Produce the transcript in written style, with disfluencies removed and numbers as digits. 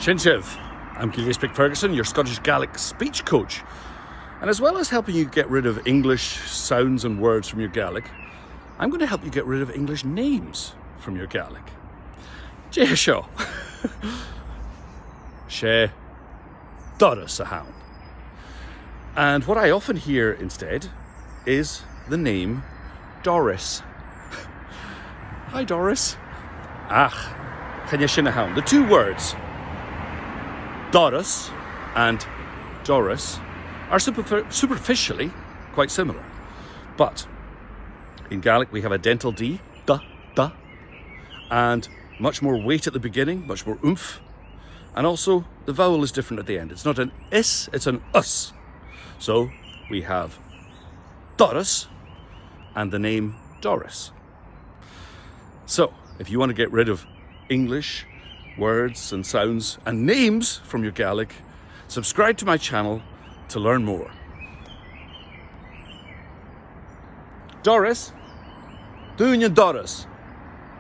Shinchev, I'm Gaelic Ferguson, your Scottish Gaelic speech coach. And as well as helping you get rid of English sounds and words from your Gaelic, I'm going to help you get rid of English names from your Gaelic. Jehshaw. She Doris a hound. And what I often hear instead is the name Doris. Hi Doris. Ach, Chenya hound. The two words Doris and Doris are superficially quite similar. But in Gaelic we have a dental D, da, and much more weight at the beginning, much more oomph. And also the vowel is different at the end. It's not an is, it's an us. So we have Doris and the name Doris. So if you want to get rid of English words and sounds and names from your Gaelic, subscribe to my channel to learn more. Doris, Doris.